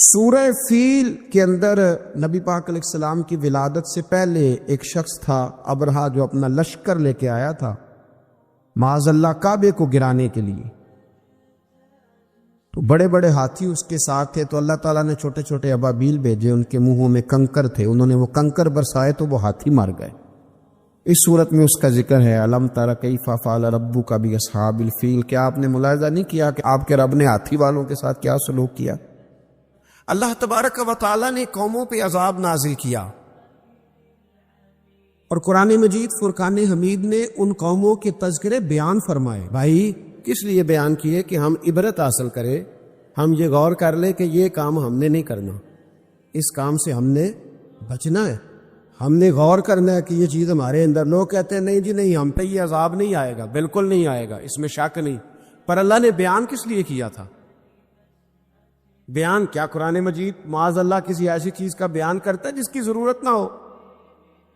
سورہ فیل کے اندر نبی پاک علیہ السلام کی ولادت سے پہلے ایک شخص تھا ابرہا، جو اپنا لشکر لے کے آیا تھا معاذ اللہ کعبے کو گرانے کے لیے. تو بڑے بڑے ہاتھی اس کے ساتھ تھے، تو اللہ تعالیٰ نے چھوٹے چھوٹے ابابیل بھیجے، ان کے منہوں میں کنکر تھے، انہوں نے وہ کنکر برسائے تو وہ ہاتھی مر گئے. اس صورت میں اس کا ذکر ہے الم تر کیف فعل ربک باصحاب الفیل. کیا آپ نے ملاحظہ نہیں کیا کہ آپ کے رب نے ہاتھی والوں کے ساتھ کیا سلوک کیا؟ اللہ تبارک و تعالیٰ نے قوموں پہ عذاب نازل کیا، اور قرآن مجید فرقان حمید نے ان قوموں کے تذکرے بیان فرمائے. بھائی کس لیے بیان کیے؟ کہ ہم عبرت حاصل کریں، ہم یہ غور کر لیں کہ یہ کام ہم نے نہیں کرنا، اس کام سے ہم نے بچنا ہے، ہم نے غور کرنا ہے کہ یہ چیز ہمارے اندر. لوگ کہتے ہیں نہیں جی نہیں، ہم پہ یہ عذاب نہیں آئے گا، بالکل نہیں آئے گا، اس میں شک نہیں. پر اللہ نے بیان کس لیے کیا تھا؟ بیان کیا قرآن مجید معاذ اللہ کسی ایسی چیز کا بیان کرتا ہے جس کی ضرورت نہ ہو؟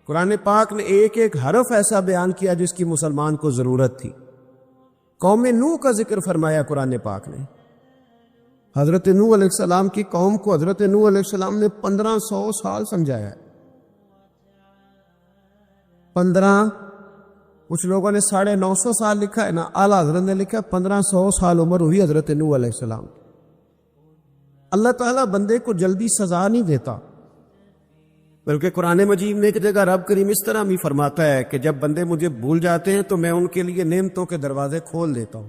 قرآن پاک نے ایک ایک حرف ایسا بیان کیا جس کی مسلمان کو ضرورت تھی. قوم نوح کا ذکر فرمایا قرآن پاک نے. حضرت نوح علیہ السلام کی قوم کو حضرت نوح علیہ السلام نے 1500 سال سمجھایا ہے. 15، کچھ لوگوں نے 950 سال لکھا ہے نا، اعلیٰ حضرت نے لکھا 1500 سال عمر ہوئی حضرت نوح علیہ السلام. اللہ تعالیٰ بندے کو جلدی سزا نہیں دیتا، بلکہ قرآن مجید میں ایک جگہ رب کریم اس طرح بھی فرماتا ہے کہ جب بندے مجھے بھول جاتے ہیں تو میں ان کے لیے نعمتوں کے دروازے کھول دیتا ہوں.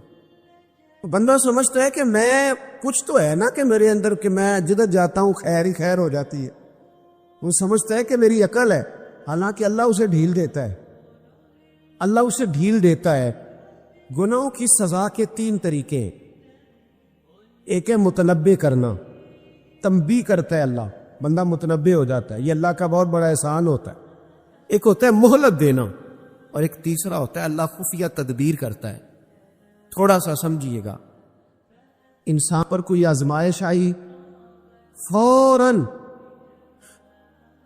تو بندہ سمجھتا ہے کہ میں کچھ تو ہے نا کہ میرے اندر، کہ میں جدھر جاتا ہوں خیر ہی خیر ہو جاتی ہے. وہ سمجھتا ہے کہ میری عقل ہے، حالانکہ اللہ اسے ڈھیل دیتا ہے. اللہ اسے ڈھیل دیتا ہے. گناہوں کی سزا کے 3 طریقے ہیں. ایک ہے متنبع کرنا، تنبیہ کرتا ہے اللہ، بندہ متنبع ہو جاتا ہے، یہ اللہ کا بہت بڑا احسان ہوتا ہے. ایک ہوتا ہے مہلت دینا، اور ایک تیسرا ہوتا ہے اللہ خفیہ تدبیر کرتا ہے. تھوڑا سا سمجھیے گا، انسان پر کوئی آزمائش آئی، فوراً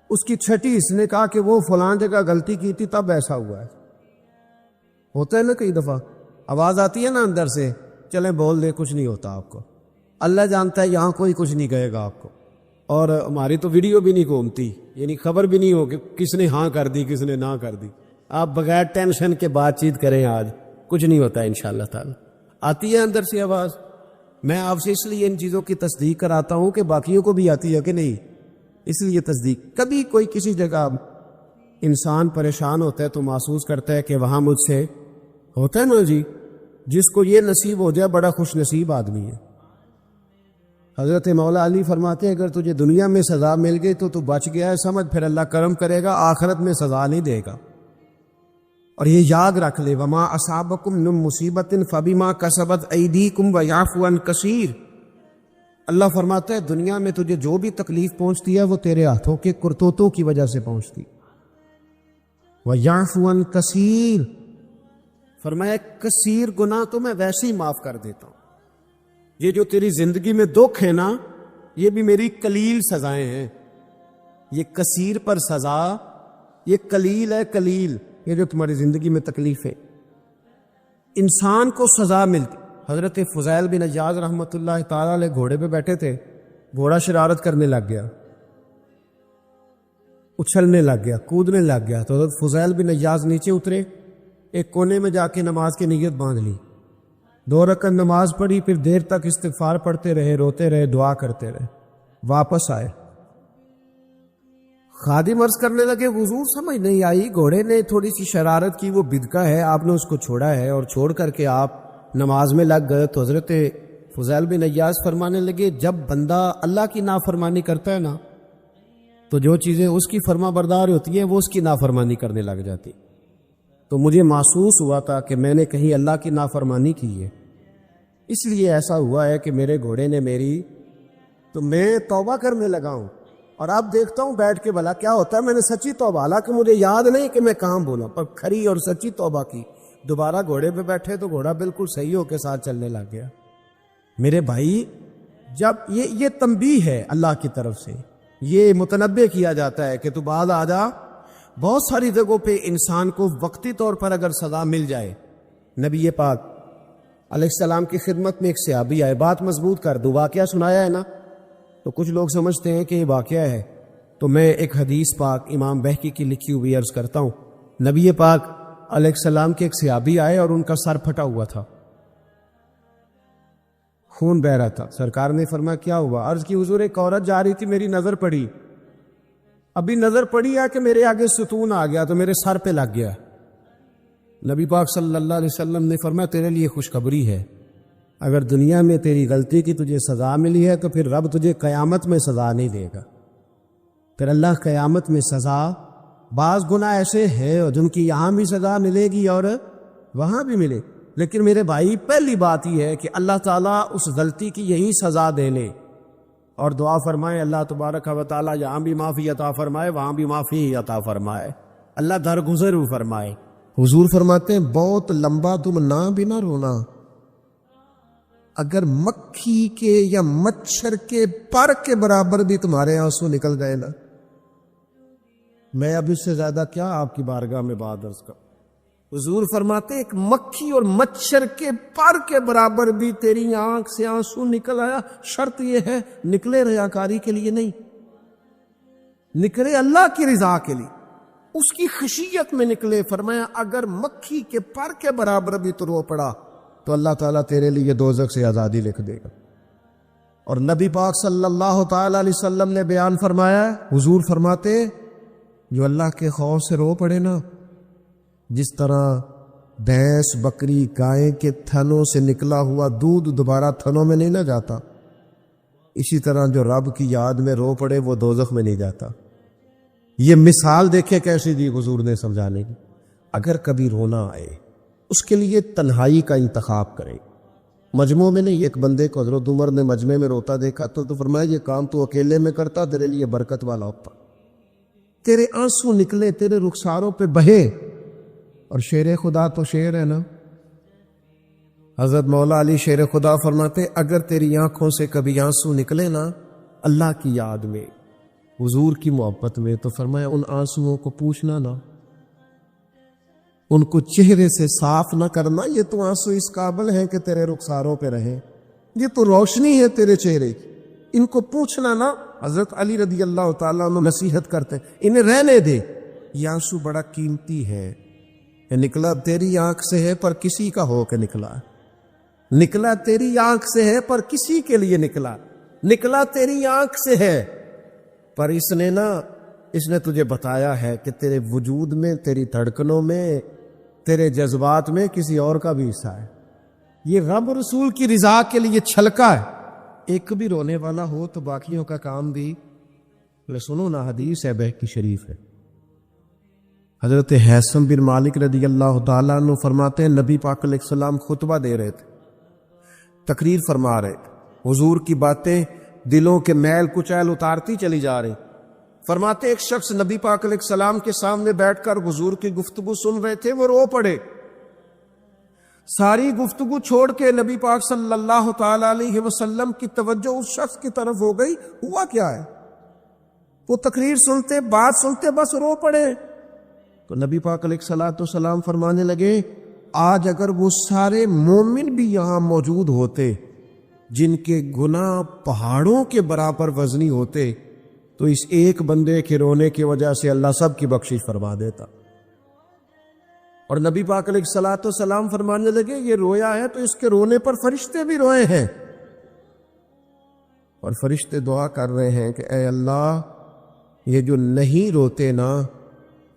اس کی چھٹی اس نے کہا کہ وہ فلاں جگہ غلطی کی تھی تب ایسا ہوا ہے. ہوتا ہے نا کئی دفعہ آواز آتی ہے نا اندر سے، چلیں بول دیں کچھ نہیں ہوتا آپ کو. اللہ جانتا ہے یہاں کوئی کچھ نہیں کہے گا آپ کو، اور ہماری تو ویڈیو بھی نہیں گھومتی، یعنی خبر بھی نہیں ہو کہ کس نے ہاں کر دی کس نے نہ کر دی. آپ بغیر ٹینشن کے بات چیت کریں، آج کچھ نہیں ہوتا انشاءاللہ تعالی. آتی ہے اندر سے آواز. میں آپ سے اس لیے ان چیزوں کی تصدیق کراتا ہوں کہ باقیوں کو بھی آتی ہے کہ نہیں، اس لیے تصدیق. کبھی کوئی کسی جگہ انسان پریشان ہوتا ہے تو محسوس کرتا ہے کہ وہاں مجھ سے ہوتا ہے نا جی، جس کو یہ نصیب ہو جائے بڑا خوش نصیب آدمی ہے. حضرت مولا علی فرماتے ہیں اگر تجھے دنیا میں سزا مل گئی تو بچ گیا ہے، سمجھ پھر اللہ کرم کرے گا، آخرت میں سزا نہیں دے گا. اور یہ یاد رکھ لے، وما اصابکم من مصیبت فبما کسبت ایدیکم ویعفو عن کثیر. اللہ فرماتا ہے دنیا میں تجھے جو بھی تکلیف پہنچتی ہے وہ تیرے ہاتھوں کے کرتوتوں کی وجہ سے پہنچتی. ویعفو عن کثیر، فرمایا کثیر گناہ تو میں ویسے ہی معاف کر دیتا ہوں. یہ جو تیری زندگی میں دکھ ہے نا، یہ بھی میری قلیل سزائیں ہیں. یہ کثیر پر سزا، یہ قلیل ہے، قلیل یہ جو تمہاری زندگی میں تکلیف ہے. انسان کو سزا ملتی. حضرت فضیل بن عیاض رحمۃ اللہ تعالی علیہ گھوڑے پہ بیٹھے تھے، گھوڑا شرارت کرنے لگ گیا، اچھلنے لگ گیا، کودنے لگ گیا. تو حضرت فضیل بن عیاض نیچے اترے، ایک کونے میں جا کے نماز کی نیت باندھ لی، 2 رکعت نماز پڑھی، پھر دیر تک استغفار پڑھتے رہے، روتے رہے، دعا کرتے رہے. واپس آئے، خادم عرض کرنے لگے حضور سمجھ نہیں آئی، گھوڑے نے تھوڑی سی شرارت کی، وہ بدکا ہے، آپ نے اس کو چھوڑا ہے اور چھوڑ کر کے آپ نماز میں لگ گئے. تو حضرت فضیل بن عیاض فرمانے لگے جب بندہ اللہ کی نافرمانی کرتا ہے نا، تو جو چیزیں اس کی فرما بردار ہوتی ہیں وہ اس کی نافرمانی کرنے لگ جاتی. تو مجھے محسوس ہوا تھا کہ میں نے کہیں اللہ کی نافرمانی کی ہے، اس لیے ایسا ہوا ہے کہ میرے گھوڑے نے میری، تو میں توبہ کرنے لگا ہوں. اور اب دیکھتا ہوں بیٹھ کے بھلا کیا ہوتا ہے. میں نے سچی توبہ، حالانکہ مجھے یاد نہیں کہ میں کہاں بولا، پر کھری اور سچی توبہ کی. دوبارہ گھوڑے پہ بیٹھے تو گھوڑا بالکل صحیح ہو کے ساتھ چلنے لگ گیا. میرے بھائی جب یہ تنبیہ ہے اللہ کی طرف سے، یہ متنبع کیا جاتا ہے کہ تو بعد آ جا. بہت ساری جگہوں پہ انسان کو وقتی طور پر اگر سزا مل جائے، نبی پاک علیہ السلام کی خدمت میں ایک صحابی آئے، بات مضبوط کر دو، واقعہ سنایا ہے نا. تو کچھ لوگ سمجھتے ہیں کہ یہ واقعہ ہے، تو میں ایک حدیث پاک امام بہقی کی لکھی ہوئی عرض کرتا ہوں۔ نبی پاک علیہ السلام کے ایک صحابی آئے اور ان کا سر پھٹا ہوا تھا، خون بہ رہا تھا۔ سرکار نے فرمایا کیا ہوا؟ عرض کی حضور ایک عورت جا رہی تھی، میری نظر پڑی، ابھی نظر پڑی ہے کہ میرے آگے ستون آ گیا تو میرے سر پہ لگ گیا۔ نبی پاک صلی اللہ علیہ وسلم نے فرمایا تیرے لیے خوشخبری ہے، اگر دنیا میں تیری غلطی کی تجھے سزا ملی ہے تو پھر رب تجھے قیامت میں سزا نہیں دے گا، پھر اللہ قیامت میں سزا، بعض گناہ ایسے ہیں جن کی یہاں بھی سزا ملے گی اور وہاں بھی ملے، لیکن میرے بھائی پہلی بات یہ ہے کہ اللہ تعالیٰ اس غلطی کی یہی سزا دے لے، اور دعا فرمائے اللہ تبارک و تعالیٰ یہاں بھی معافی عطا فرمائے وہاں بھی معافی عطا فرمائے، اللہ درگزر فرمائے۔ حضور فرماتے ہیں بہت لمبا تم نہ بھی نہ رونا، اگر مکھی کے یا مچھر کے پر کے برابر بھی تمہارے آنسو نکل گئے نا، میں اب اس سے زیادہ کیا آپ کی بارگاہ میں بات عرض کروں۔ حضور فرماتے ایک مکھی اور مچھر کے پر کے برابر بھی تیری آنکھ سے آنسو نکل آیا، شرط یہ ہے نکلے ریاکاری کے لیے نہیں، نکلے اللہ کی رضا کے لیے، اس کی خشیت میں نکلے۔ فرمایا اگر مکھی کے پر کے برابر بھی تو رو پڑا تو اللہ تعالیٰ تیرے لیے دوزخ سے آزادی لکھ دے گا۔ اور نبی پاک صلی اللہ تعالی علیہ وسلم نے بیان فرمایا، حضور فرماتے جو اللہ کے خوف سے رو پڑے نا، جس طرح بھینس بکری گائے کے تھنوں سے نکلا ہوا دودھ دوبارہ تھنوں میں نہیں نہ جاتا، اسی طرح جو رب کی یاد میں رو پڑے وہ دوزخ میں نہیں جاتا۔ یہ مثال دیکھے کیسی دی حضور نے سمجھانے کی۔ اگر کبھی رونا آئے اس کے لیے تنہائی کا انتخاب کرے، مجمع میں نہیں۔ ایک بندے کو حضرت عمر نے مجمع میں روتا دیکھا تو فرمایا یہ کام تو اکیلے میں کرتا، تیرے لیے برکت والا ہوتا، تیرے آنسو نکلے، تیرے رخساروں پہ بہے۔ اور شیر خدا تو شیر ہے نا، حضرت مولا علی شیر خدا فرماتے اگر تیری آنکھوں سے کبھی آنسو نکلے نا اللہ کی یاد میں، حضور کی محبت میں، تو فرمایا ان آنسوؤں کو پوچھنا نہ، ان کو چہرے سے صاف نہ کرنا، یہ تو آنسو اس قابل ہیں کہ تیرے رخساروں پہ رہیں، یہ تو روشنی ہے تیرے چہرے کی، ان کو پوچھنا نہ۔ حضرت علی رضی اللہ تعالیٰ عنہ نصیحت کرتے ہیں انہیں رہنے دے، یہ آنسو بڑا قیمتی ہے، یہ نکلا تیری آنکھ سے ہے پر کسی کا ہو کے نکلا، نکلا تیری آنکھ سے ہے پر کسی کے لیے نکلا، نکلا تیری آنکھ سے ہے پر اس نے تجھے بتایا ہے کہ تیرے وجود میں، تیری دھڑکنوں میں، تیرے جذبات میں کسی اور کا بھی حصہ ہے۔ یہ رب رسول کی رضا کے لیے چھلکا ہے۔ ایک بھی رونے والا ہو تو باقیوں کا کام بھی سنو نا، حدیث ہے بہقی شریف ہے۔ حضرت حیثم بن مالک رضی اللہ تعالیٰ عنہ فرماتے ہیں نبی پاک علیہ السلام خطبہ دے رہے تھے، تقریر فرما رہے تھے، حضور کی باتیں دلوں کے میل کچیل اتارتی چلی جا رہی۔ فرماتے ایک شخص نبی پاک علیہ السلام کے سامنے بیٹھ کر حضور کی گفتگو سن رہے تھے، وہ رو پڑے، ساری گفتگو چھوڑ کے نبی پاک صلی اللہ تعالی علیہ وسلم کی توجہ اس شخص کی طرف ہو گئی۔ ہوا کیا ہے؟ وہ تقریر سنتے، بات سنتے، بس رو پڑے۔ تو نبی پاک علیہ الصلوۃ والسلام فرمانے لگے آج اگر وہ سارے مومن بھی یہاں موجود ہوتے جن کے گناہ پہاڑوں کے برابر وزنی ہوتے تو اس ایک بندے کے رونے کی وجہ سے اللہ سب کی بخشش فرما دیتا۔ اور نبی پاک علیہ الصلوۃ والسلام فرمانے لگے یہ رویا ہے تو اس کے رونے پر فرشتے بھی روئے ہیں، اور فرشتے دعا کر رہے ہیں کہ اے اللہ یہ جو نہیں روتے نا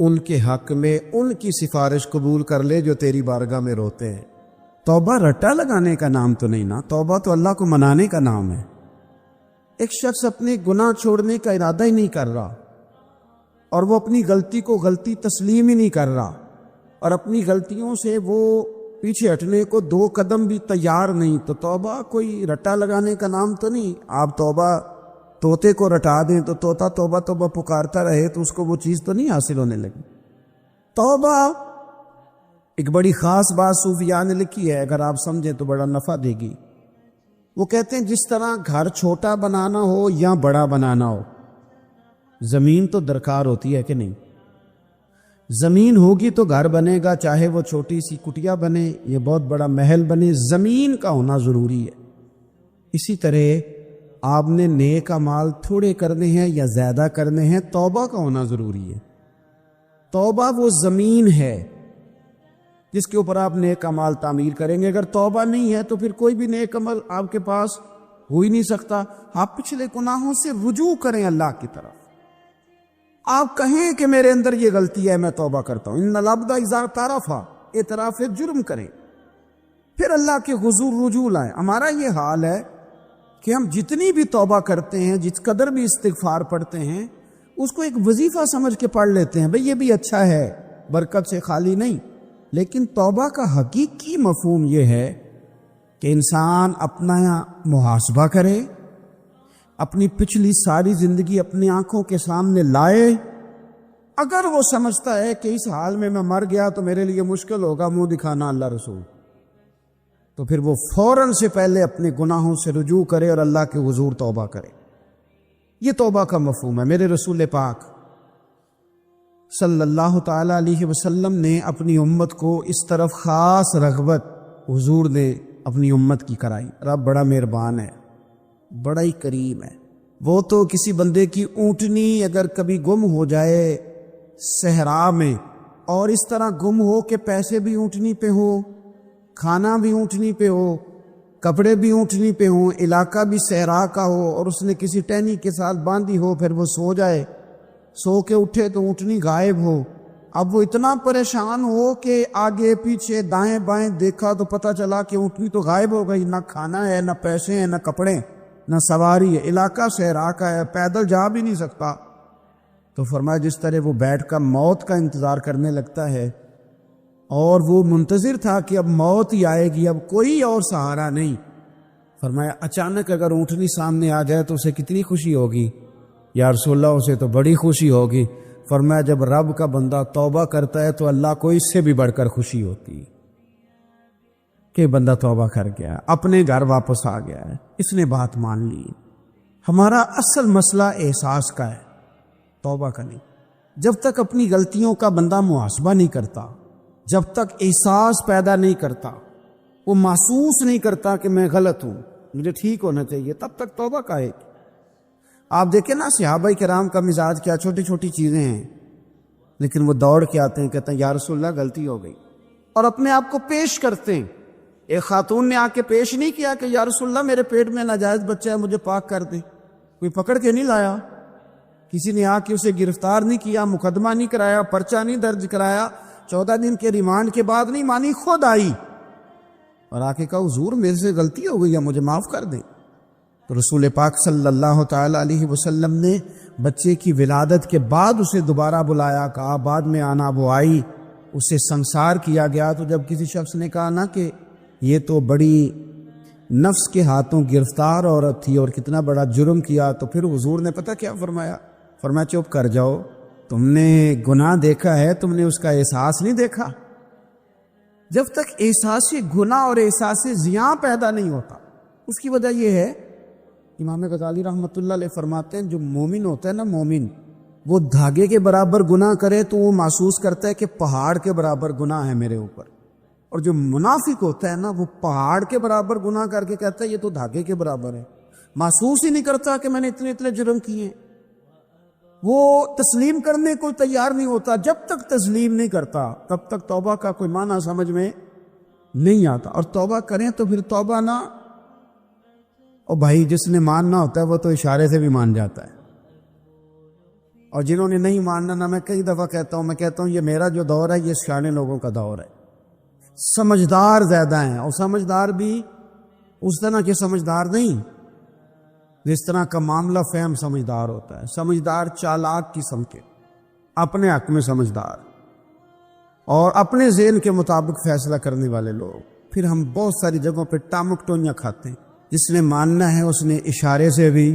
ان کے حق میں ان کی سفارش قبول کر لے جو تیری بارگاہ میں روتے ہیں۔ توبہ رٹا لگانے کا نام تو نہیں نا، توبہ تو اللہ کو منانے کا نام ہے۔ ایک شخص اپنے گناہ چھوڑنے کا ارادہ ہی نہیں کر رہا اور وہ اپنی غلطی کو غلطی تسلیم ہی نہیں کر رہا اور اپنی غلطیوں سے وہ پیچھے ہٹنے کو 2 قدم بھی تیار نہیں، تو توبہ کوئی رٹا لگانے کا نام تو نہیں۔ آپ توبہ طوطے کو رٹا دیں تو طوطا توبہ توبہ پکارتا رہے تو اس کو وہ چیز تو نہیں حاصل ہونے لگی۔ توبہ ایک بڑی خاص بات صوفیاء نے لکھی ہے، اگر آپ سمجھیں تو بڑا نفع دے گی۔ وہ کہتے ہیں جس طرح گھر چھوٹا بنانا ہو یا بڑا بنانا ہو، زمین تو درکار ہوتی ہے کہ نہیں؟ زمین ہوگی تو گھر بنے گا، چاہے وہ چھوٹی سی کٹیا بنے یا بہت بڑا محل بنے، زمین کا ہونا ضروری ہے۔ اسی طرح آپ نے نیک اعمال تھوڑے کرنے ہیں یا زیادہ کرنے ہیں، توبہ کا ہونا ضروری ہے۔ توبہ وہ زمین ہے جس کے اوپر آپ نیک اعمال تعمیر کریں گے۔ اگر توبہ نہیں ہے تو پھر کوئی بھی نیک عمل آپ کے پاس ہو ہی نہیں سکتا۔ آپ پچھلے گناہوں سے رجوع کریں اللہ کی طرف، آپ کہیں کہ میرے اندر یہ غلطی ہے، میں توبہ کرتا ہوں۔ ان العبد اذا اعترف، اعتراف جرم کریں، پھر اللہ کے حضور رجوع لائیں۔ ہمارا یہ حال ہے کہ ہم جتنی بھی توبہ کرتے ہیں، جس قدر بھی استغفار پڑھتے ہیں، اس کو ایک وظیفہ سمجھ کے پڑھ لیتے ہیں، بھئی یہ بھی اچھا ہے، برکت سے خالی نہیں۔ لیکن توبہ کا حقیقی مفہوم یہ ہے کہ انسان اپنا محاسبہ کرے، اپنی پچھلی ساری زندگی اپنی آنکھوں کے سامنے لائے۔ اگر وہ سمجھتا ہے کہ اس حال میں مر گیا تو میرے لیے مشکل ہوگا منہ دکھانا اللہ رسول، تو پھر وہ فوراً سے پہلے اپنے گناہوں سے رجوع کرے اور اللہ کے حضور توبہ کرے۔ یہ توبہ کا مفہوم ہے۔ میرے رسول پاک صلی اللہ تعالی علیہ وسلم نے اپنی امت کو اس طرف خاص رغبت حضور نے اپنی امت کی کرائی۔ رب بڑا مہربان ہے، بڑا ہی کریم ہے۔ وہ تو کسی بندے کی اونٹنی اگر کبھی گم ہو جائے صحرا میں، اور اس طرح گم ہو کہ پیسے بھی اونٹنی پہ ہو، کھانا بھی اونٹنی پہ ہو، کپڑے بھی اونٹنی پہ ہوں، علاقہ بھی صحرا کا ہو، اور اس نے کسی ٹہنی کے ساتھ باندھی ہو، پھر وہ سو جائے، سو کے اٹھے تو اونٹنی غائب ہو۔ اب وہ اتنا پریشان ہو کہ آگے پیچھے دائیں بائیں دیکھا تو پتہ چلا کہ اونٹنی تو غائب ہو گئی، نہ کھانا ہے، نہ پیسے ہیں، نہ کپڑے، نہ سواری ہے، علاقہ صحرا کا ہے، پیدل جا بھی نہیں سکتا۔ تو فرمایا جس طرح وہ بیٹھ کر موت کا انتظار کرنے لگتا ہے، اور وہ منتظر تھا کہ اب موت ہی آئے گی، اب کوئی اور سہارا نہیں، فرمایا اچانک اگر اونٹنی سامنے آ جائے تو اسے کتنی خوشی ہوگی؟ یا رسول اللہ اسے تو بڑی خوشی ہوگی۔ فرمایا جب رب کا بندہ توبہ کرتا ہے تو اللہ کو اس سے بھی بڑھ کر خوشی ہوتی کہ بندہ توبہ کر گیا، اپنے گھر واپس آ گیا ہے، اس نے بات مان لی۔ ہمارا اصل مسئلہ احساس کا ہے، توبہ کا نہیں۔ جب تک اپنی غلطیوں کا بندہ محاسبہ نہیں کرتا، جب تک احساس پیدا نہیں کرتا، وہ محسوس نہیں کرتا کہ میں غلط ہوں، مجھے ٹھیک ہونا چاہیے، تب تک توبہ کا ہے۔ آپ دیکھیں نا صحابہ کرام کا مزاج کیا، چھوٹی چھوٹی چیزیں ہیں لیکن وہ دوڑ کے آتے ہیں، کہتے ہیں یا رسول اللہ غلطی ہو گئی، اور اپنے آپ کو پیش کرتے ہیں۔ ایک خاتون نے آ کے پیش نہیں کیا کہ یا رسول اللہ میرے پیٹ میں ناجائز بچہ ہے، مجھے پاک کر دیں، کوئی پکڑ کے نہیں لایا، کسی نے آ کے اسے گرفتار نہیں کیا، مقدمہ نہیں کرایا، پرچہ نہیں درج کرایا، 14 دن کے ریمانڈ کے بعد نہیں مانی، خود آئی اور آ کے کہا حضور میرے سے غلطی ہو گئی ہے، مجھے معاف کر دیں۔ تو رسول پاک صلی اللہ تعالی علیہ وسلم نے بچے کی ولادت کے بعد اسے دوبارہ بلایا، کہا بعد میں آنا، وہ آئی، اسے سنسار کیا گیا۔ تو جب کسی شخص نے کہا نا کہ یہ تو بڑی نفس کے ہاتھوں گرفتار عورت تھی اور کتنا بڑا جرم کیا، تو پھر حضور نے پتہ کیا فرمایا؟ فرمایا چپ کر جاؤ، تم نے گناہ دیکھا ہے، تم نے اس کا احساس نہیں دیکھا۔ جب تک احساس گناہ اور احساس زیاں پیدا نہیں ہوتا، اس کی وجہ یہ ہے، امام غزالی رحمۃ اللہ علیہ فرماتے ہیں جو مومن ہوتا ہے نا، مومن وہ دھاگے کے برابر گناہ کرے تو وہ محسوس کرتا ہے کہ پہاڑ کے برابر گناہ ہے میرے اوپر، اور جو منافق ہوتا ہے نا وہ پہاڑ کے برابر گناہ کر کے کہتا ہے یہ تو دھاگے کے برابر ہے، محسوس ہی نہیں کرتا کہ میں نے اتنے جرم کیے ہیں۔ وہ تسلیم کرنے کو تیار نہیں ہوتا۔ جب تک تسلیم نہیں کرتا تب تک توبہ کا کوئی معنی سمجھ میں نہیں آتا۔ اور توبہ کریں تو پھر توبہ نہ، اور بھائی جس نے ماننا ہوتا ہے وہ تو اشارے سے بھی مان جاتا ہے، اور جنہوں نے نہیں ماننا نا، میں کئی دفعہ کہتا ہوں یہ میرا جو دور ہے یہ سیانے لوگوں کا دور ہے، سمجھدار زیادہ ہیں، اور سمجھدار بھی اس طرح کے سمجھدار نہیں جس طرح کا معاملہ فہم سمجھدار ہوتا ہے۔ سمجھدار چالاک قسم کے، اپنے حق میں سمجھدار اور اپنے ذہن کے مطابق فیصلہ کرنے والے لوگ۔ پھر ہم بہت ساری جگہوں پہ ٹامک ٹونیاں کھاتے ہیں۔ جس نے ماننا ہے اس نے اشارے سے بھی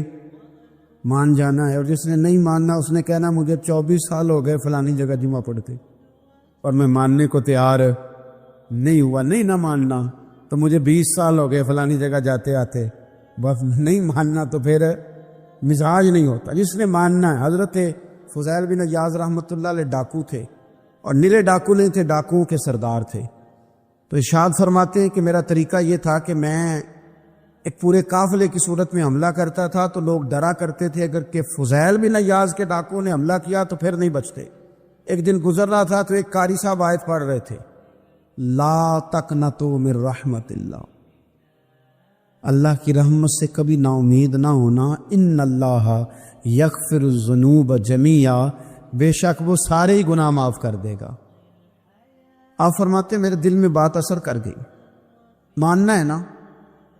مان جانا ہے، اور جس نے نہیں ماننا اس نے کہنا مجھے 24 سال ہو گئے فلانی جگہ جمعہ پڑھتے اور میں ماننے کو تیار نہیں ہوا۔ نہیں نہ ماننا تو مجھے 20 سال ہو گئے فلانی جگہ جاتے آتے، بس نہیں ماننا تو پھر مزاج نہیں ہوتا۔ جس نے ماننا ہے، حضرت فضیل بن عیاض رحمۃ اللہ علیہ ڈاکو تھے، اور نرے ڈاکو نہیں تھے، ڈاکوؤں کے سردار تھے۔ تو ارشاد فرماتے ہیں کہ میرا طریقہ یہ تھا کہ میں ایک پورے قافلے کی صورت میں حملہ کرتا تھا تو لوگ ڈرا کرتے تھے اگر کہ فضیل بن عیاض کے ڈاکوؤں نے حملہ کیا تو پھر نہیں بچتے۔ ایک دن گزر رہا تھا تو ایک قاری صاحب آیت پڑھ رہے تھے، لا تقنطوا من رحمت اللہ، اللہ کی رحمت سے کبھی نا امید نہ ہونا، ان اللہ یغفر الذنوب جمیعا، بے شک وہ سارے ہی گناہ معاف کر دے گا۔ آپ فرماتے میرے دل میں بات اثر کر گئی، ماننا ہے نا،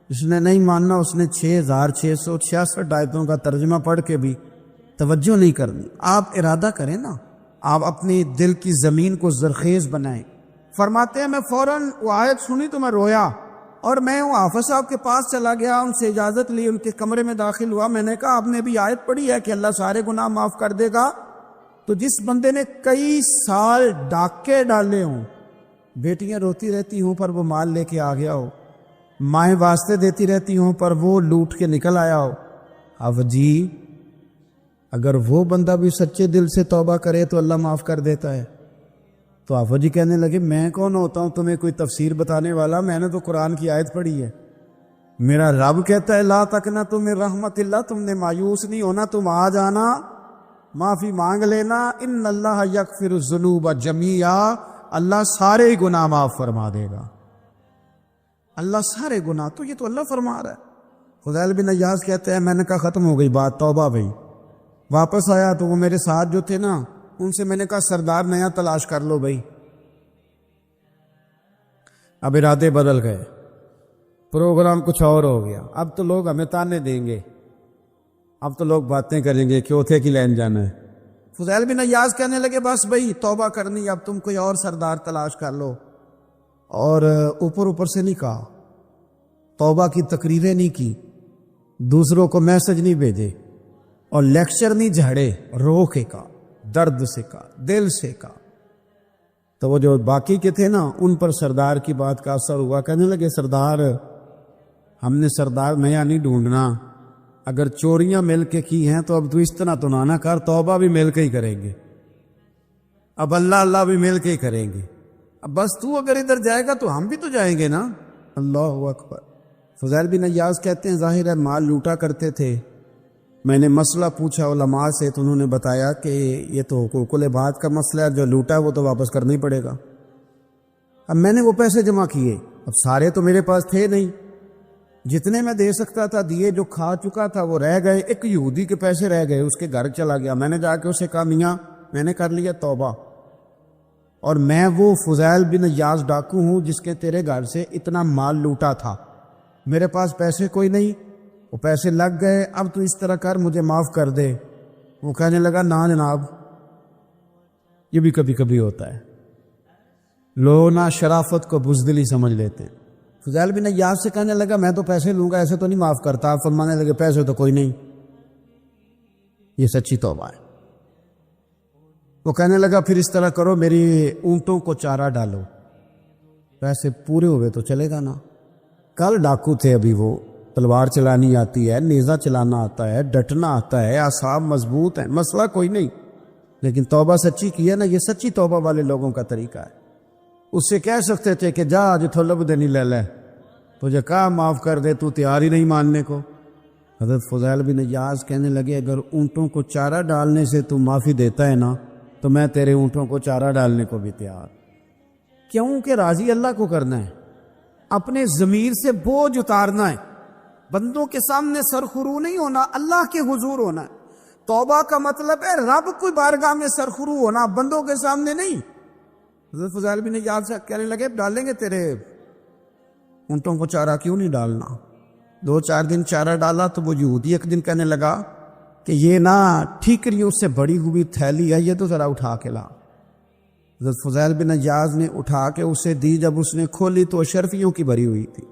جس نے نہیں ماننا اس نے 6666 آیتوں کا ترجمہ پڑھ کے بھی توجہ نہیں کرنی۔ آپ ارادہ کریں نا، آپ اپنی دل کی زمین کو زرخیز بنائیں۔ فرماتے ہیں میں فوراً وہ آیت سنی تو میں رویا، اور میں وہ حافظ صاحب کے پاس چلا گیا، ان سے اجازت لی، ان کے کمرے میں داخل ہوا۔ میں نے کہا آپ نے بھی آیت پڑھی ہے کہ اللہ سارے گناہ معاف کر دے گا؟ تو جس بندے نے کئی سال ڈاکے ڈالے ہوں، بیٹیاں روتی رہتی ہوں پر وہ مال لے کے آ گیا ہو، مائیں واسطے دیتی رہتی ہوں پر وہ لوٹ کے نکل آیا ہو، اب جی اگر وہ بندہ بھی سچے دل سے توبہ کرے تو اللہ معاف کر دیتا ہے۔ تو آفا جی کہنے لگے میں کون ہوتا ہوں تمہیں کوئی تفسیر بتانے والا، میں نے تو قرآن کی آیت پڑھی ہے، میرا رب کہتا ہے لا تقنطوا من رحمت اللہ، تم نے مایوس نہیں ہونا، تم آ جانا، معافی مانگ لینا، ان اللہ یغفر الذنوب جمیعا، اللہ سارے گناہ معاف فرما دے گا، اللہ سارے گناہ، تو یہ تو اللہ فرما رہا ہے۔ فضیل بن عیاض کہتے ہیں میں نے کہا ختم ہو گئی بات، توبہ بھائی۔ واپس آیا تو وہ میرے ساتھ جو تھے نا ان سے میں نے کہا سردار نیا تلاش کر لو بھائی۔ اب ارادے بدل گئے، پروگرام کچھ اور ہو گیا، اب تو لوگ ہمیں تانے دیں گے، اب تو لوگ باتیں کریں گے کہ اوتھے کی لین جانا ہے۔ فضیل بن عیاض کہنے لگے بس بھائی توبہ کرنی، اب تم کوئی اور سردار تلاش کر لو، اور اوپر سے نہیں کہا، توبہ کی تقریریں نہیں کی، دوسروں کو میسج نہیں بھیجے، اور لیکچر نہیں جھاڑے، رو کے کہا، درد سے کہا، دل سے کہا۔ تو وہ جو باقی کے تھے نا ان پر سردار کی بات کا اثر ہوا، کہنے لگے سردار ہم نے سردار نیا نہیں ڈھونڈنا، اگر چوریاں مل کے کی ہیں تو اب تو اس طرح تو نہ کر، توبہ بھی مل کے ہی کریں گے، اب اللہ بھی مل کے ہی کریں گے، اب بس تو اگر ادھر جائے گا تو ہم بھی تو جائیں گے نا۔ اللہ اکبر۔ فضیل بن عیاض کہتے ہیں ظاہر ہے مال لوٹا کرتے تھے، میں نے مسئلہ پوچھا علماء سے تو انہوں نے بتایا کہ یہ تو حقوق العباد کا مسئلہ ہے، جو لوٹا ہے وہ تو واپس کرنا ہی پڑے گا۔ اب میں نے وہ پیسے جمع کیے، اب سارے تو میرے پاس تھے نہیں، جتنے میں دے سکتا تھا دیے، جو کھا چکا تھا وہ رہ گئے، ایک یہودی کے پیسے رہ گئے، اس کے گھر چلا گیا، میں نے جا کے اسے کہا میاں میں نے کر لیا توبہ، اور میں وہ فضیل بن عیاض ڈاکو ہوں جس کے تیرے گھر سے اتنا مال لوٹا تھا، میرے پاس پیسے کوئی نہیں، وہ پیسے لگ گئے، اب تو اس طرح کر مجھے معاف کر دے۔ وہ کہنے لگا نا جناب، یہ بھی کبھی کبھی ہوتا ہے، لوگ نا شرافت کو بزدلی سمجھ لیتے ہیں۔ فضیل بن عیاض سے کہنے لگا میں تو پیسے لوں گا، ایسے تو نہیں معاف کرتا۔ آپ فرمانے لگے پیسے تو کوئی نہیں، یہ سچی توبہ ہے۔ وہ کہنے لگا پھر اس طرح کرو میری اونٹوں کو چارہ ڈالو، پیسے پورے ہوئے تو چلے گا نا۔ کل ڈاکو تھے، ابھی وہ تلوار چلانی آتی ہے، نیزہ چلانا آتا ہے، ڈٹنا آتا ہے، اعصاب مضبوط ہیں، مسئلہ کوئی نہیں، لیکن توبہ سچی کی ہے نا، یہ سچی توبہ والے لوگوں کا طریقہ ہے۔ اس سے کہہ سکتے تھے کہ جا آج تھلب دینی لے لے، تجھے کہا معاف کر دے، تو تیار ہی نہیں ماننے کو۔ حضرت فضیل بن عیاض کہنے لگے اگر اونٹوں کو چارہ ڈالنے سے تو معافی دیتا ہے نا تو میں تیرے اونٹوں کو چارہ ڈالنے کو بھی تیار، کیونکہ راضی اللہ کو کرنا ہے، اپنے ضمیر سے بوجھ اتارنا ہے، بندوں کے سامنے سرخرو نہیں ہونا، اللہ کے حضور ہونا ہے۔ توبہ کا مطلب ہے رب کوئی بارگاہ میں سرخرو ہونا، بندوں کے سامنے نہیں۔ حضرت فضیل بن عیاض سے کہنے لگے ڈالیں گے تیرے اونٹوں کو چارہ، کیوں نہیں ڈالنا؟ 2-4 دن چارہ ڈالا تو وہ یہودی ایک دن کہنے لگا کہ یہ نا ٹھیکریوں سے بڑی ہوئی تھیلی ہے، یہ تو ذرا اٹھا کے لا۔ حضرت فضیل بن عیاض نے اٹھا کے اسے دی، جب اس نے کھولی تو اشرفیوں کی بھری ہوئی تھی،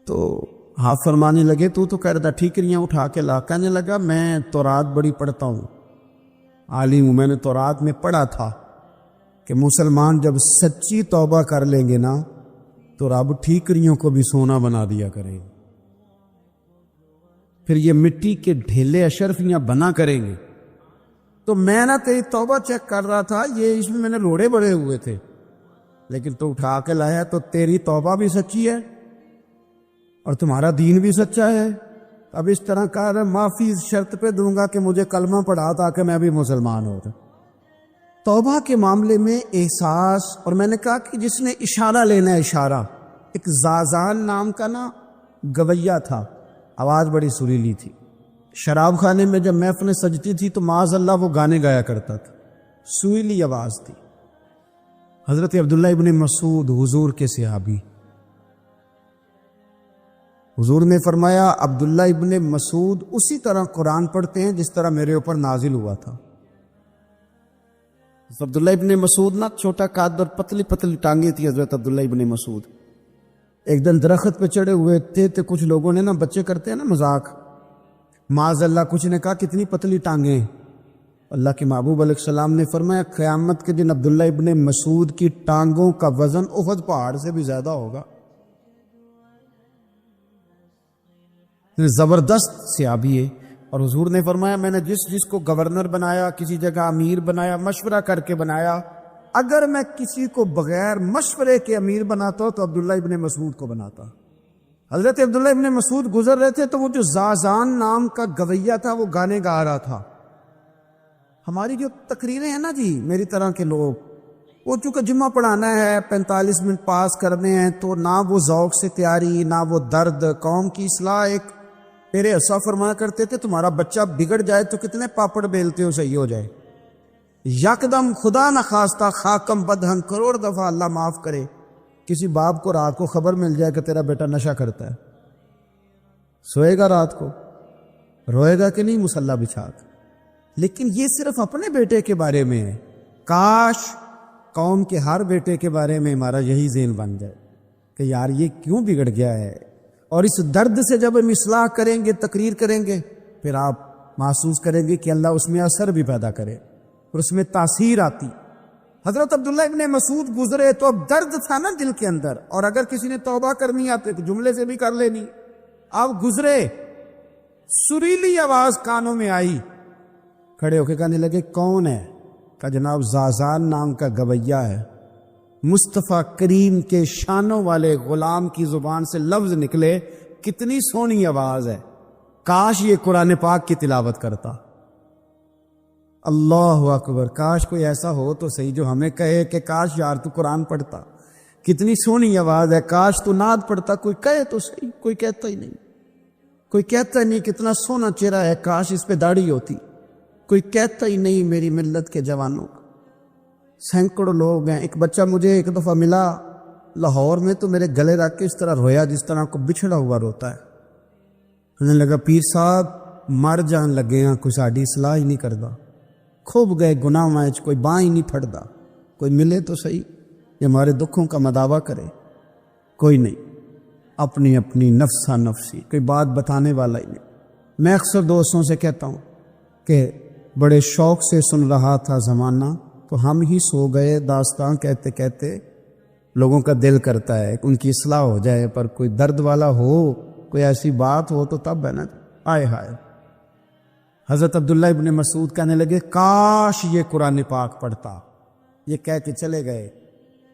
تو ہاں فرمانے لگے تو کہہ رہا تھا ٹھیکریاں اٹھا کے لا۔ کہنے لگا میں تورات بڑی پڑھتا ہوں، عالم ہوں، میں نے تورات میں پڑھا تھا کہ مسلمان جب سچی توبہ کر لیں گے نا تو رب ٹھیکریوں کو بھی سونا بنا دیا کرے، پھر یہ مٹی کے ڈھیلے اشرفیاں بنا کریں گے۔ تو میں نا تیری توبہ چیک کر رہا تھا، یہ اس میں نے روڑے بڑے ہوئے تھے، لیکن تو اٹھا کے لایا تو تیری توبہ بھی سچی ہے اور تمہارا دین بھی سچا ہے. اب اس طرح کہا رہا معافی اس شرط پہ دوں گا کہ مجھے کلمہ پڑھا تاکہ میں بھی مسلمان ہو جاؤں. توبہ کے معاملے میں احساس، اور میں نے کہا کہ جس نے اشارہ لینا ہے اشارہ، ایک زازان نام کا نا گویا تھا، آواز بڑی سریلی تھی. شراب خانے میں جب محفلیں سجتی تھی تو معاذ اللہ وہ گانے گایا کرتا تھا، سریلی آواز تھی. حضرت عبداللہ ابن مسعود حضور کے صحابی، حضور نے فرمایا عبداللہ ابن مسعود اسی طرح قرآن پڑھتے ہیں جس طرح میرے اوپر نازل ہوا تھا. عبداللہ ابن مسعود نا چھوٹا قد اور پتلی پتلی ٹانگیں تھی حضرت عبداللہ ابن مسعود. ایک دن درخت پہ چڑھے ہوئے تھے تو کچھ لوگوں نے نا، بچے کرتے ہیں نا مذاق، معاذ اللہ کچھ نے کہا کتنی پتلی ٹانگیں. اللہ کے محبوب علیہ السلام نے فرمایا قیامت کے دن عبداللہ ابن مسعود کی ٹانگوں کا وزن احد پہاڑ سے بھی زیادہ ہوگا. زبردست صحابی ہے. اور حضور نے فرمایا میں نے جس کو گورنر بنایا، کسی جگہ امیر بنایا، مشورہ کر کے بنایا، اگر میں کسی کو بغیر مشورے کے امیر بناتا تو عبداللہ ابن مسعود کو بناتا. حضرت عبداللہ ابن مسعود گزر رہے تھے تو وہ جو زازان نام کا گویا تھا وہ گانے گا رہا تھا. ہماری جو تقریریں ہیں نا جی، میری طرح کے لوگ، وہ چونکہ جمعہ پڑھانا ہے، 45 منٹ پاس کرنے ہیں، تو نہ وہ ذوق سے تیاری، نہ وہ درد. قوم کی اصلاح، ایک میرے اسا فرمایا کرتے تھے تمہارا بچہ بگڑ جائے تو کتنے پاپڑ بیلتے ہو صحیح ہو جائے. یکدم خدا نہ خواستہ خاکم بدہن کروڑ دفعہ اللہ معاف کرے. کسی باپ کو رات کو خبر مل جائے کہ تیرا بیٹا نشہ کرتا ہے، سوئے گا رات کو؟ روئے گا کہ نہیں مصلی بچھا کے؟ لیکن یہ صرف اپنے بیٹے کے بارے میں ہے. کاش قوم کے ہر بیٹے کے بارے میں ہمارا یہی ذہن بن جائے کہ یار یہ کیوں بگڑ گیا ہے. اور اس درد سے جب ہم اصلاح کریں گے، تقریر کریں گے، پھر آپ محسوس کریں گے کہ اللہ اس میں اثر بھی پیدا کرے اور اس میں تاثیر آتی. حضرت عبداللہ ابن مسعود گزرے تو اب درد تھا نا دل کے اندر، اور اگر کسی نے توبہ کرنی آتے تو جملے سے بھی کر لینی. اب گزرے، سریلی آواز کانوں میں آئی، کھڑے ہو کے کہنے لگے کون ہے؟ کہ جناب زازان نام کا گویا ہے. مصطفیٰ کریم کے شانوں والے غلام کی زبان سے لفظ نکلے، کتنی سونی آواز ہے، کاش یہ قرآن پاک کی تلاوت کرتا. اللہ اکبر، کاش کوئی ایسا ہو تو صحیح جو ہمیں کہے کہ کاش یار تو قرآن پڑھتا، کتنی سونی آواز ہے، کاش تو نعت پڑھتا. کوئی کہے تو صحیح، کوئی کہتا ہی نہیں. کوئی کہتا ہی نہیں کتنا سونا چہرہ ہے، کاش اس پہ داڑھی ہوتی. کوئی کہتا ہی نہیں میری ملت کے جوانوں کا. سینکڑوں لوگ ہیں. ایک بچہ مجھے ایک دفعہ ملا لاہور میں تو میرے گلے رکھ کے اس طرح رویا جس طرح کو بچھڑا ہوا روتا ہے. انہیں لگا پیر صاحب مر جان لگے ہیں، کوئی ساڑی اصلاح ہی نہیں کرتا، کھوب گئے گناہ میں، کوئی باں ہی نہیں پھڑتا. کوئی ملے تو صحیح یہ ہمارے دکھوں کا مداوع کرے. کوئی نہیں، اپنی اپنی نفسا نفسی، کوئی بات بتانے والا ہی نہیں. میں اکثر دوستوں سے کہتا ہوں کہ بڑے شوق سے سن رہا تھا زمانہ تو ہم ہی سو گئے. داستان کہتے کہتے لوگوں کا دل کرتا ہے کہ ان کی اصلاح ہو جائے، پر کوئی درد والا ہو، کوئی ایسی بات ہو تو تب ہے نا. آئے ہائے. حضرت عبداللہ ابن مسعود کہنے لگے کاش یہ قرآن پاک پڑھتا. یہ کہہ کے چلے گئے.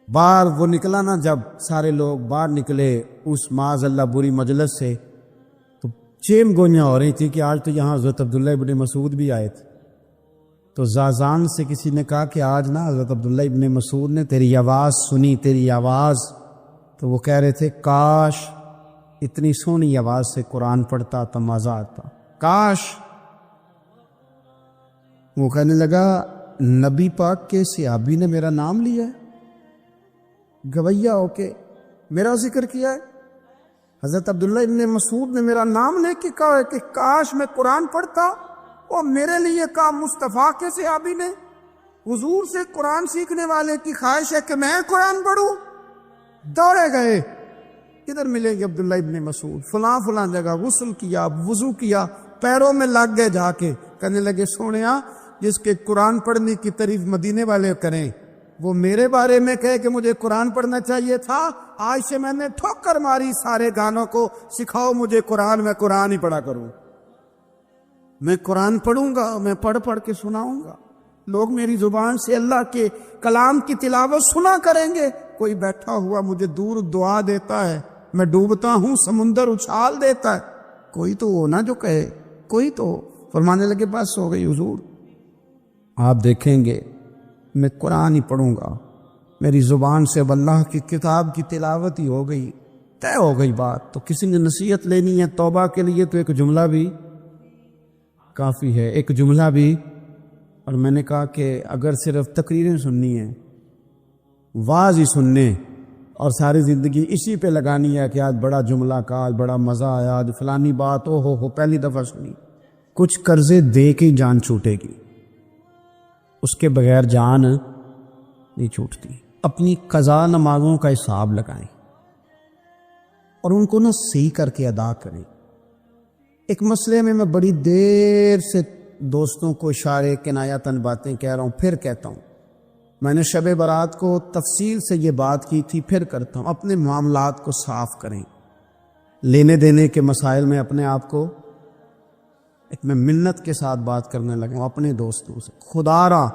باہر وہ نکلا نا، جب سارے لوگ باہر نکلے اس معاذ اللہ بری مجلس سے، تو چیم گوئیاں ہو رہی تھی کہ آج تو یہاں حضرت عبداللہ ابن مسعود بھی آئے تھے. تو زازان سے کسی نے کہا کہ آج نا حضرت عبداللہ ابن مسعود نے تیری آواز سنی، تیری آواز. تو وہ کہہ رہے تھے کاش اتنی سونی آواز سے قرآن پڑھتا تو مزہ آتا، کاش. وہ کہنے لگا نبی پاک کے صحابی نے میرا نام لیا ہے، گویا ہو کے میرا ذکر کیا ہے. حضرت عبداللہ ابن مسعود نے میرا نام لے کے کہا ہے کہ کاش میں قرآن پڑھتا. اور میرے لیے کہا مصطفیٰ کے صحابی نے، حضور سے قرآن سیکھنے والے کی خواہش ہے کہ میں قرآن پڑھوں. دوڑے گئے، کدھر ملے گی عبداللہ ابن مسعود؟ فلاں فلاں جگہ غسل کیا، وضو کیا، پیروں میں لگ گئے جا کے. کہنے لگے سونیا جس کے قرآن پڑھنے کی تعریف مدینے والے کریں وہ میرے بارے میں کہے کہ مجھے قرآن پڑھنا چاہیے تھا. آج سے میں نے ٹھوکر ماری سارے گانوں کو، سکھاؤ مجھے قرآن، میں قرآن ہی پڑھا کروں. میں قرآن پڑھوں گا، میں پڑھ پڑھ کے سناؤں گا. لوگ میری زبان سے اللہ کے کلام کی تلاوت سنا کریں گے. کوئی بیٹھا ہوا مجھے دور دعا دیتا ہے میں ڈوبتا ہوں سمندر اچھال دیتا ہے، کوئی تو ہو نا جو کہے، کوئی تو ہو۔ فرمانے لگے بس ہو گئی حضور، آپ دیکھیں گے میں قرآن ہی پڑھوں گا، میری زبان سے اب اللہ کی کتاب کی تلاوت ہی ہو گئی، طے ہو گئی بات۔ تو کسی نے نصیحت لینی ہے توبہ کے لیے تو ایک جملہ بھی کافی ہے، ایک جملہ بھی۔ اور میں نے کہا کہ اگر صرف تقریریں سننی ہیں، واعظ ہی سننے اور ساری زندگی اسی پہ لگانی ہے کہ آج بڑا جملہ کا، آج بڑا مزہ آیا، آج فلانی بات او ہو پہلی دفعہ سنی، کچھ قرضے دے کے جان چھوٹے گی، اس کے بغیر جان نہیں چھوٹتی۔ اپنی قضا نمازوں کا حساب لگائیں اور ان کو صحیح کر کے ادا کریں۔ ایک مسئلے میں بڑی دیر سے دوستوں کو اشارے کنایتاً باتیں کہہ رہا ہوں، پھر کہتا ہوں، میں نے شب برات کو تفصیل سے یہ بات کی تھی، پھر کرتا ہوں، اپنے معاملات کو صاف کریں۔ لینے دینے کے مسائل میں اپنے آپ کو ایک میں منت کے ساتھ بات کرنے لگا ہوں اپنے دوستوں سے، خدا را